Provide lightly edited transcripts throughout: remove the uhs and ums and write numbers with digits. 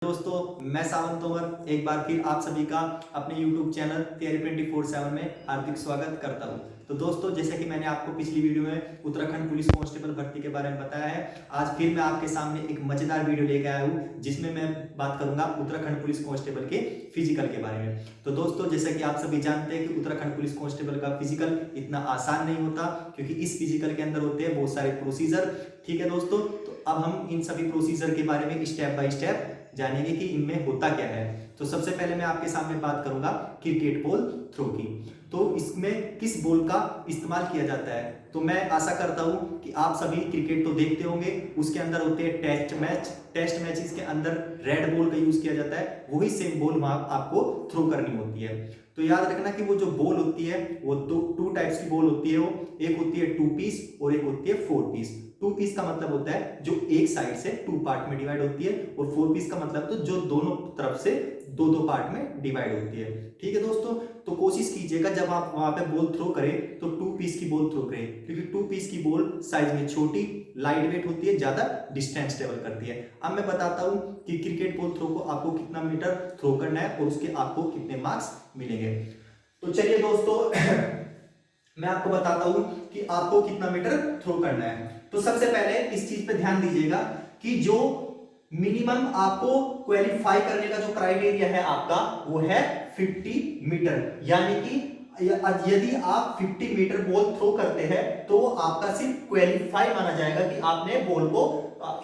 दोस्तों मैं सावन तोमर एक बार फिर आप सभी का अपने YouTube चैनल तैयारी 24/7 में हार्दिक स्वागत करता हूं। तो दोस्तों जैसे कि मैंने आपको पिछली वीडियो में उत्तराखंड पुलिस कांस्टेबल भर्ती के बारे में बताया है, आज फिर मैं आपके सामने एक मजेदार वीडियो लेके आया हूं जिसमें मैं बात करूंगा उत्तराखंड पुलिस कांस्टेबल के फिजिकल के बारे में। तो दोस्तों जैसे कि आप सभी जानते हैं कि उत्तराखंड पुलिस कांस्टेबल का फिजिकल इतना आसान नहीं होता, क्योंकि इस फिजिकल के अंदर होते हैं बहुत सारे प्रोसीजर। ठीक है दोस्तों, तो अब हम इन सभी प्रोसीजर के बारे में स्टेप बाय स्टेप जानेंगे कि इनमें होता क्या है। तो सबसे पहले मैं आपके सामने बात करूंगा क्रिकेट बॉल थ्रो की। तो इसमें किस बॉल का इस्तेमाल किया जाता है, तो मैं आशा करता हूं कि आप सभी क्रिकेट तो देखते होंगे। उसके अंदर होते हैं टेस्ट मैचेस के अंदर रेड बॉल का यूज किया जाता है, वही सेम बॉल वहां आपको थ्रो करनी होती है। तो याद रखना कि वो जो बॉल होती है वो टू टाइप्स की बॉल होती है। वो एक होती है 2 पीस और एक होती है 4 पीस। 2 पीस का मतलब होता है जो एक साइड से 2 पार्ट में डिवाइड होती है, और 4 पीस का मतलब तो जो दोनों तरफ से दो दो पार्ट में डिवाइड होती है। ठीक है दोस्तों, तो कोशिश कीजिएगा जब आप वहां पे बॉल थ्रो करें तो 2 पीस की बॉल थ्रो करें, क्योंकि 2 पीस की बॉल साइज में छोटी, लाइट वेट होती है, ज्यादा डिस्टेंस ट्रेवल करती है। अब मैं बताता हूं कि क्रिकेट बॉल थ्रो को आपको कितना मीटर थ्रो करना है और उसके आपको कितने मार्क्स मिलेंगे। तो चलिए दोस्तों मैं आपको बताता हूं कि आपको कितना मीटर थ्रो करना है। तो सबसे पहले इस चीज पे ध्यान दीजिएगा कि जो मिनिमम आपको क्वालिफाई करने का जो क्राइटेरिया है आपका वो है 50 मीटर। यानी कि यदि आप 50 मीटर बॉल थ्रो करते हैं तो वो आपका सिर्फ क्वालिफाई माना जाएगा कि आपने बॉल को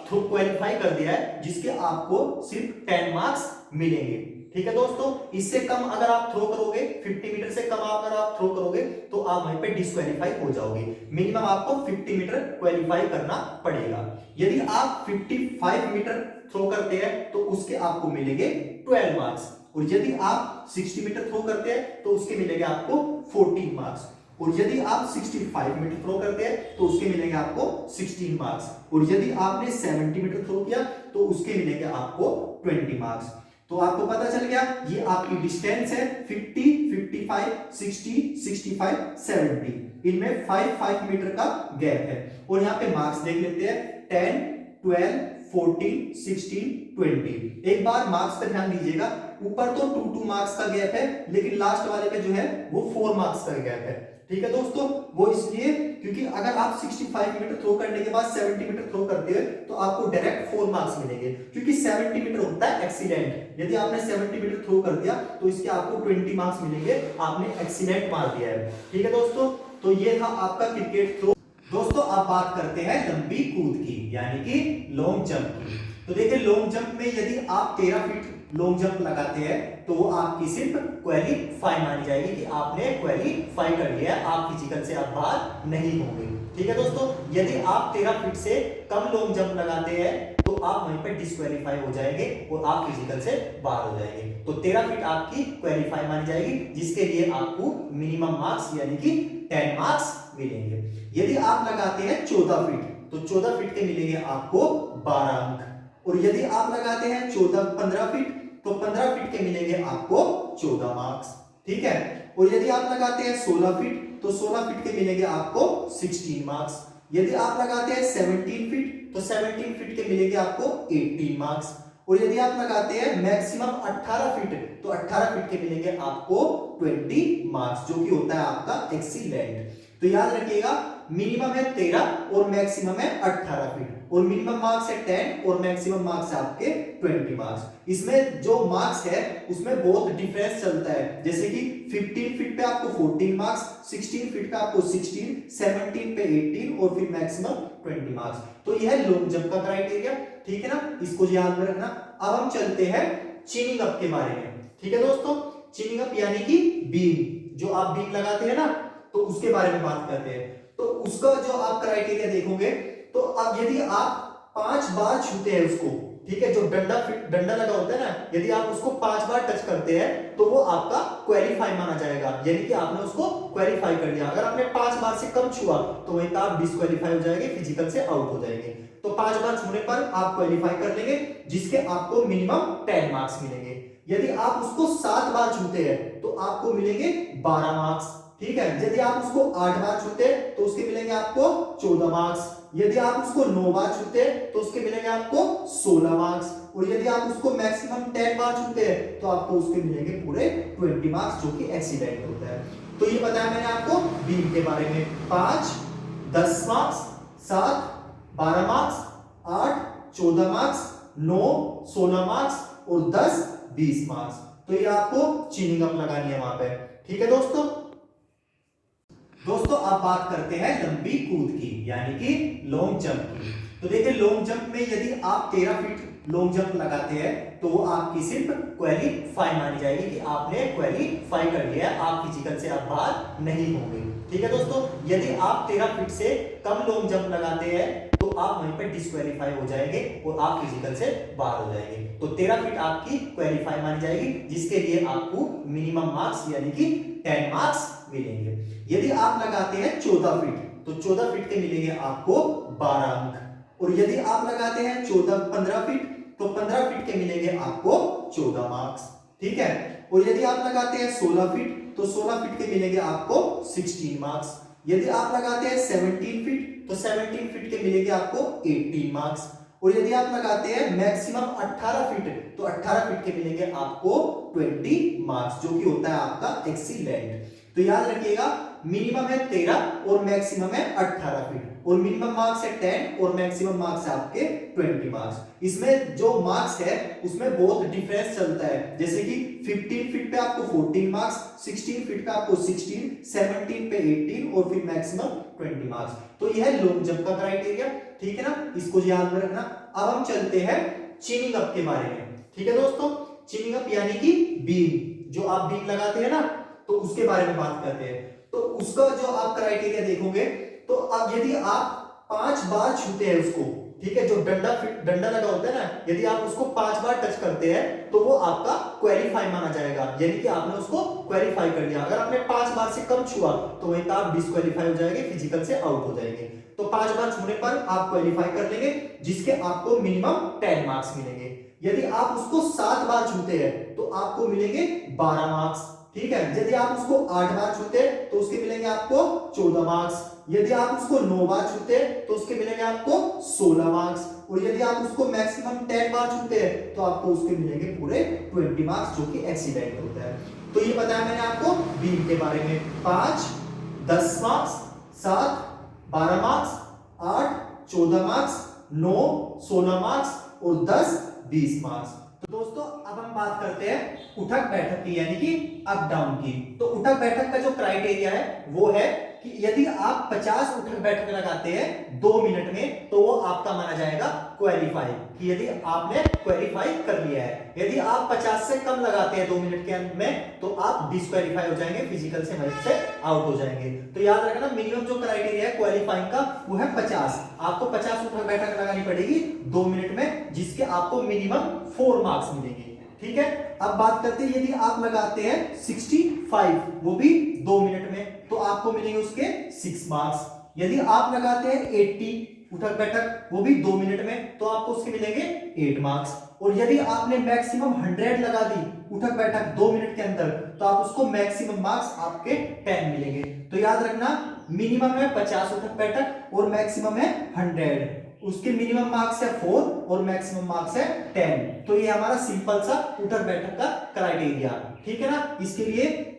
थ्रो क्वालिफाई कर दिया है, जिसके आपको सिर्फ 10 मार्क्स मिलेंगे। ठीक है दोस्तों, इससे कम अगर आप थ्रो करोगे, 50 मीटर से कम अगर आप थ्रो करोगे तो आप वहीं पे डिस्क्वालीफाई हो जाओगे। मिनिमम आपको 50 मीटर क्वालिफाई करना पड़ेगा। यदि आप 55 मीटर थ्रो करते हैं तो उसके आपको मिलेंगे 12 मार्क्स, और यदि आप 60 मीटर थ्रो करते हैं तो उसके मिलेंगे आपको 14 मार्क्स, और यदि आप 65 मीटर थ्रो करते हैं तो उसके मिलेंगे आपको 16 मार्क्स, और यदि आपने 70 मीटर थ्रो किया तो उसके मिलेंगे आपको 20 मार्क्स। तो आपको पता चल गया ये आपकी डिस्टेंस है 50, 55, 60, 65, 70। इनमें 5 मीटर का गैप है। और यहाँ पे मार्क्स देख लेते हैं 10, 12, 14, 16, 20। एक बार मार्क्स पे ध्यान दीजिएगा, ऊपर तो 2 मार्क्स का गैप है, लेकिन लास्ट वाले पे जो है वो 4 मार्क्स का गैप है। ठीक है दोस्तों, वो इसलिए क्योंकि अगर आप 65 मीटर थ्रो करने के बाद 70 मीटर थ्रो करते हैं तो आपको डायरेक्ट 4 मार्क्स मिलेंगे, क्योंकि 70 मीटर होता है एक्सीलेंट। यदि आपने 70 मीटर थ्रो कर दिया तो इसके आपको 20 मार्क्स मिलेंगे, आपने एक्सीलेंट मार दिया है। ठीक है दोस्तों, तो ये था आपका क्रिकेट थ्रो। दोस्तों अब बात करते हैं लंबी कूद की, यानी कि लॉन्ग जंप की। तो देखिए लॉन्ग जंप में यदि आप 13 फीट लॉन्ग जंप लगाते हैं तो वो आपकी सिर्फ क्वालिफाई मानी जाएगी कि आपने क्वालिफाई कर लिया है, आप फिजिकल से अब बाहर नहीं होंगे। ठीक है दोस्तों, यदि आप 13 फीट से कम लॉन्ग जंप लगाते हैं तो आप वहीं पे डिस्क्वालीफाई हो जाएंगे और आप फिजिकल से बाहर हो जाएंगे। तो 13 फीट आपकी क्वालिफाई मानी जाएगी, जिसके लिए आपको मिनिमम मार्क्स यानी कि 10 मार्क्स मिलेंगे। यदि आप लगाते हैं 14 फीट तो 14 फीट के मिलेंगे आपको 12 अंक, और यदि आप लगाते हैं 15 फीट तो 15 फीट के मिलेंगे आपको 14 मार्क्स। ठीक है, और यदि आप लगाते हैं 16 फीट तो 16 फीट के मिलेंगे आपको 16 मार्क्स। यदि आप लगाते हैं 17 फीट तो 17 फीट के मिलेंगे आपको 18 मार्क्स, और यदि आप लगाते हैं मैक्सिमम 18 फीट तो 18 फीट के मिलेंगे आपको 20 मार्क्स, जो कि होता है आपका एक्सीलेंट। तो याद रखिएगा मिनिमम है 13 और मैक्सिमम है 18 फीट, और मिनिमम मार्क्स है 10 और मैक्सिमम मार्क्स है आपके 20 मार्क्स। इसमें जो मार्क्स है उसमें बहुत डिफरेंस चलता है, जैसे कि 15 फीट पे आपको 14 मार्क्स, 16 फीट पे आपको 16, 17 पे 18 और फिर मैक्सिमम 20 मार्क्स। तो यह है लॉन्ग जंप का क्राइटेरिया। ठीक है ना, इसको याद में रखना। अब हम चलते हैं चिनिंग अप के बारे में। ठीक है दोस्तों, चिनिंग अप यानी कि बीम, जो आप बीम लगाते हैं ना तो उसके बारे में बात करते हैं। तो उसका जो आप क्राइटेरिया देखोगे तो अब यदि आप 5 बार छूते हैं उसको, ठीक है, जो डंडा लगा होता है ना, यदि आप उसको 5 बार टच करते हैं तो वो आपका क्वालिफाई माना जाएगा, यानी कि आपने उसको क्वालिफाई कर लिया। अगर आपने 5 बार से कम छुआ तो वहीं पर आप डिस्क्वालीफाई हो जाएंगे, फिजिकल से आउट हो जाएंगे। तो 5 बार छूने पर आप क्वालिफाई कर लेंगे, जिसके आपको मिनिमम 10 मार्क्स मिलेंगे। यदि आप उसको 7 बार छूते हैं तो आपको मिलेंगे 12 मार्क्स। ठीक है। यदि आप उसको 8 बार छूते तो उसके मिलेंगे आपको 14 मार्क्स। यदि आप उसको 9 बार छूते तो उसके मिलेंगे आपको 16 मार्क्स। और यदि आप उसको मैक्सिमम 10 बार छूते हैं तो आपको उसके मिलेंगे पूरे 20 मार्क्स, जो कि एक्सीलेंट होता है। तो ये बताया मैंने आपको बीम के बारे में। 5 10 मार्क्स, 7 12 मार्क्स, 8 14 मार्क्स, 9 16 मार्क्स और 10 20 मार्क्स। तो ये आपको चीनिंग अप लगानी है वहां पे, ठीक है दोस्तों। दोस्तों अब बात करते हैं लंबी कूद की, यानी कि लॉन्ग जंप की। तो देखिए लॉन्ग जंप में यदि आप 13 फीट लॉन्ग जंप लगाते हैं तो वो आपकी सिर्फ क्वालिफाई मानी जाएगी कि आपने क्वालिफाई कर लिया है, आप फिजिकल से अब बाहर नहीं होंगे, ठीक है दोस्तों। यदि आप 13 फीट से कम लॉन्ग जंप लगाते हैं तो आप वहीं पे डिस्क्वालीफाई हो जाएंगे और आप फिजिकल से बाहर हो जाएंगे। तो 13 फीट आपकी क्वालिफाई मानी जाएगी, जिसके लिए आपको मिनिमम मार्क्स यानी कि 10 मार्क्स मिलेंगे। यदि आप लगाते हैं 14 फीट तो 14 फीट के मिलेंगे आपको 12 अंक। और यदि आप लगाते हैं 15 फीट तो 15 फीट के मिलेंगे आपको 14 मार्क्स, ठीक है। और यदि आप लगाते हैं 16 फीट तो 16 फीट के मिलेंगे आपको 16 मार्क्स। यदि आप लगाते हैं 17 फीट तो 17 फीट के मिलेंगे आपको 18 मार्क्स। और यदि आप लगाते हैं मैक्सिमम 18 फीट तो 18 फीट के मिलेंगे आपको 20 मार्क्स, जो कि होता है आपका एक्सीलेंट। तो याद रखिएगा मिनिमम है 13 और मैक्सिमम है 18 फीट, और मिनिमम मार्क्स है 10 और मैक्सिमम मार्क्स है आपके 20 मार्क्स। इसमें जो मार्क्स है उसमें बहुत डिफरेंस चलता है, जैसे कि 15 फीट पे आपको 14 मार्क्स, 16 फीट पे आपको 16, 17 पे 18 और फिर मैक्सिमम 20 मार्क्स। तो यह है लॉन्ग जंप का क्राइटेरिया, ठीक है ना, इसको याद में रखना। अब हम चलते हैं चीनिंग अप के बारे में, ठीक है दोस्तों। चीनिंग अप यानी कि बीम, जो आप बीम लगाते हैं ना तो उसके बारे में बात करते हैं। तो उसका जो आप क्राइटेरिया देखोगे तो अब यदि आप 5 बार छूते हैं उसको, ठीक है, जो डंडा लगा होता है ना, यदि आप उसको 5 बार टच करते हैं तो वो आपका क्वालिफाई माना जाएगा, यानी कि आपने उसको क्वालिफाई कर लिया। अगर आपने 5 बार से कम छुआ तो वहीं पर आप डिस्क्वालीफाई हो जाएंगे, फिजिकल से आउट हो जाएंगे। तो 5 बार छूने पर आप क्वालिफाई कर लेंगे, जिसके आपको मिनिमम 10 मार्क्स मिलेंगे। यदि आप उसको 7 बार छूते हैं तो आपको मिलेंगे 12 मार्क्स, ठीक है। यदि आप उसको 8 बार छूते तो उसके मिलेंगे आपको 14 मार्क्स। यदि आप उसको 9 बार छूते तो उसके मिलेंगे आपको 16 मार्क्स। और यदि आप उसको मैक्सिमम 10 बार छूते हैं तो आपको उसके मिलेंगे पूरे 20 मार्क्स, जो कि एक्सीलेंट होता है। तो ये बताया मैंने आपको बीम के बारे में। 5 10 मार्क्स, 7 12 मार्क्स, 8 14 मार्क्स, 9 16 मार्क्स और 10 20 मार्क्स। तो दोस्तों अब हम बात करते हैं उठक बैठक की, यानी कि अप डाउन की। तो उठक बैठक का जो क्राइटेरिया है वो है कि यदि आप 50 उठक बैठक लगाते हैं 2 मिनट में तो वो आपका माना जाएगा क्वालिफाई, कि यदि आपने क्वालिफाई कर लिया है। यदि आप 50 से कम लगाते हैं 2 मिनट के अंत में तो आप डिस्क्वालीफाई हो जाएंगे, फिजिकल से वहीं से आउट हो जाएंगे। तो याद रखना मिनिमम जो क्राइटेरिया है क्वालिफाइंग का वो है 50। आपको 50 उठक बैठक लगानी पड़ेगी 2 मिनट में, जिसके आपको मिनिमम 4 मार्क्स मिलेंगे, ठीक है। अब बात करते हैं यदि आप लगाते हैं 65 वो भी 2 मिनट में तो आपको मिलेंगे उसके 6 मार्क्स। यदि आप लगाते हैं 80 उठक बैठक वो भी 2 मिनट में तो आपको उसके मिलेंगे 8 मार्क्स। और यदि आपने मैक्सिमम 100 लगा दी उठक बैठक 2 मिनट के अंदर तो आप उसको मैक्सिमम मार्क्स आपके 10 मिलेंगे। तो याद रखना मिनिमम है 50 उठक बैठक और मैक्सिमम है 100, उसके मिनिमम मार्क्स है 4 और मैक्सिमम मार्क्स है 10। तो ये हमारा सिंपल सा उठक बैठक का क्राइटेरिया, ठीक है ना। इसके लिए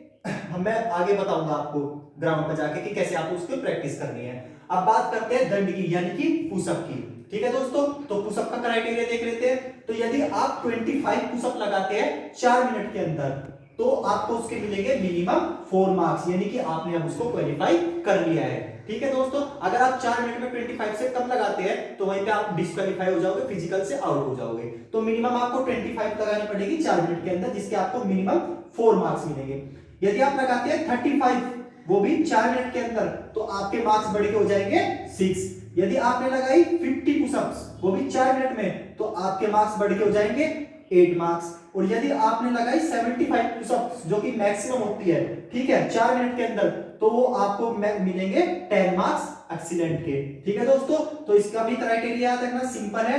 मैं आगे बताऊंगा आपको ग्राउंड पर जाके कि कैसे आपको उसकी प्रैक्टिस करनी है। अब बात करते हैं दंड की, यानी कि पुशअप की, ठीक है दोस्तों। तो पुशअप का क्राइटेरिया देख लेते हैं। तो यदि आप 25 पुशअप लगाते हैं 4 मिनट के अंदर तो आपको उसके मिलेंगे मिनिमम 4 मार्क्स, यानी कि आपने अब उसको क्वालिफाई कर लिया है, ठीक है दोस्तों। अगर आप 4 मिनट में 25 से कम लगाते हैं तो वहीं पे आप डिस्क्वालीफाई हो जाओगे, फिजिकल से आउट हो जाओगे। तो मिनिमम आपको 25 लगानी पड़ेगी 4 मिनट के अंदर, जिसके आपको मिनिमम 4 मार्क्स मिलेंगे। यदि आप लगाते हैं 35 वो भी 4 मिनट के अंदर तो आपके मार्क्स बढ़ के हो जाएंगे 6। यदि आपने लगाई 50 पुशअप्स वो भी 4 मिनट में तो आपके मार्क्स बढ़ के हो जाएंगे 8 मार्क्स। और यदि आपने लगाई 75 पुशअप्स जो कि मैक्सिमम होती है, ठीक है, 4 मिनट के अंदर तो वो आपको मिलेंगे 10 मार्क्स एक्सीलेंट के, ठीक है दोस्तों। तो इसका भी क्राइटेरिया याद रखना सिंपल है,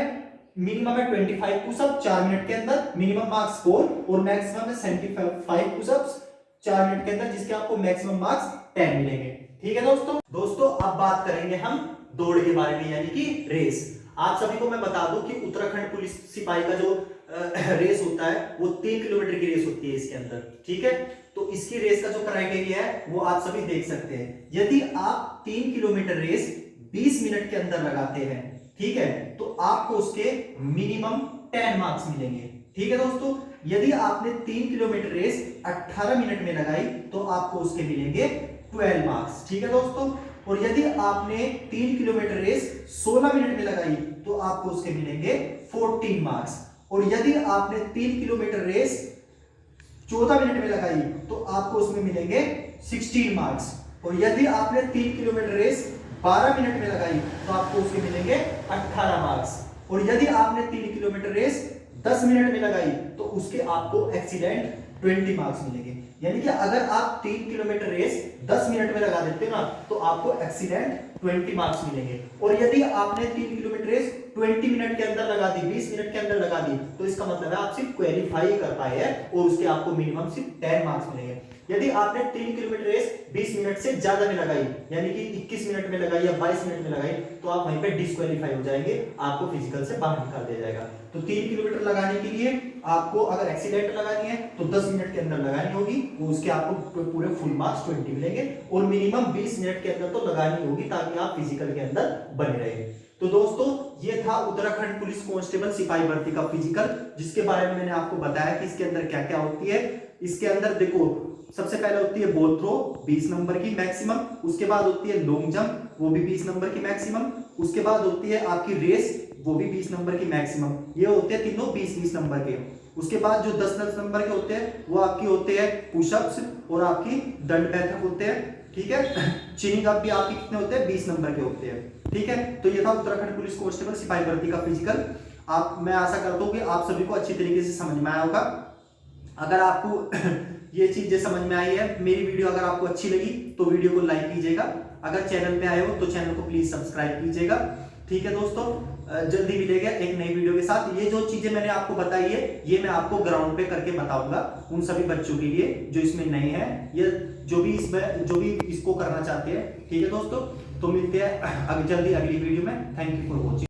मिनिमम है 25 पुशअप 4 मिनट के अंदर, मिनिमम मार्क्स 4 और मैक्सिमम है 75 पुशअप्स 4 मिनट के अंदर, जिसके आपको मैक्सिमम मार्क्स 10 मिलेंगे। ठीक है दोस्तों अब बात करेंगे हम दौड़ के बारे में, यानी कि रेस। आप सभी को मैं बता दूं कि उत्तराखंड पुलिस सिपाही का जो रेस होता है वो 3 किलोमीटर की रेस होती है इसके अंदर। ठीक है, तो इसकी रेस का जो क्राइटेरिया है वो आप सभी देख सकते हैं। यदि आप 3 किलोमीटर रेस 20 मिनट के अंदर लगाते हैं, ठीक है, तो आपको उसके मिनिमम 10 मार्क्स मिलेंगे। ठीक है दोस्तों, यदि आपने 3 किलोमीटर रेस 18 मिनट में लगाई तो आपको उसके मिलेंगे 12 मार्क्स। ठीक है दोस्तों, और यदि आपने 3 किलोमीटर रेस 16 मिनट में लगाई तो आपको उसके मिलेंगे 14 मार्क्स। और यदि आपने 3 किलोमीटर रेस 14 मिनट में लगाई तो आपको उसमें मिलेंगे 16 मार्क्स। और यदि आपने 3 किलोमीटर रेस 12 मिनट में लगाई तो आपको उसके मिलेंगे 18 मार्क्स। और यदि आपने 3 किलोमीटर रेस 10 मिनट में लगाई तो उसके आपको एक्सीलेंट 20 मार्क्स मिलेंगे। यानी कि अगर आप 3 किलोमीटर रेस 10 मिनट में लगा देते हो ना तो आपको एक्सीलेंट 20 मार्क्स मिलेंगे। और यदि आपने 3 किलोमीटर रेस 20 मिनट के अंदर लगा दी, 20 मिनट के अंदर लगा दी, तो इसका मतलब है आप सिर्फ क्वालिफाई कर पाए हैं और उसके आपको मिनिमम सिर्फ 10 मार्क्स मिलेंगे। यदि आपने 3 किलोमीटर रेस 20 मिनट से ज्यादा में लगाई, यानी कि 21 मिनट में लगाई या 22 मिनट में लगाई, तो आप वहीं पे डिस्क्वालीफाई हो जाएंगे, आपको फिजिकल से बाहर निकाल दिया जाएगा। तो 3 किलोमीटर लगाने के लिए आपको अगर एक्सीलेंट लगानी है तो 10 मिनट के अंदर लगानी होगी, वो उसके आपको पूरे फुल मार्क्स 20 मिलेंगे। और मिनिमम 20 मिनट के अंदर तो लगानी होगी ताकि आप फिजिकल के अंदर बने रहे। तो दोस्तों ये था उत्तराखंड पुलिस कांस्टेबल सिपाही भर्ती का फिजिकल, जिसके बारे में मैंने आपको बताया कि इसके अंदर क्या क्या होती है। इसके अंदर देखो, सबसे पहले होती है बॉल थ्रो 20 नंबर की मैक्सिमम, उसके बाद होती है लॉन्ग जंप, वो भी 20 नंबर की मैक्सिमम, उसके बाद होती है आपकी रेस, वो भी 20 नंबर की मैक्सिमम। ये होते हैं तीनों 20-20 नंबर के। उसके बाद जो 10-10 नंबर के होते हैं वो आपकी होते हैं पुशअप्स और आपकी दंड बैठक होते हैं। ठीक है, चीनिंग अप भी आपके कितने होते हैं, 20 नंबर के होते हैं। ठीक है, तो ये था उत्तराखंड पुलिस कांस्टेबल सिपाही भर्ती का फिजिकल। मैं आशा करता हूँ कि आप सभी को अच्छी तरीके से समझ में आया होगा। अगर आपको ये चीजें समझ में आई है, मेरी वीडियो अगर आपको अच्छी लगी तो वीडियो को लाइक कीजिएगा। अगर चैनल पे आए हो तो चैनल को प्लीज सब्सक्राइब कीजिएगा। ठीक है दोस्तों, जल्दी मिलेगा एक नई वीडियो के साथ। ये जो चीजें मैंने आपको बताई है ये मैं आपको ग्राउंड पे करके बताऊंगा उन सभी बच्चों के लिए जो इसमें नए हैं, ये जो भी इसको करना चाहते हैं। ठीक है दोस्तों, तो मिलते हैं जल्दी अगली वीडियो में। Thank you for watching.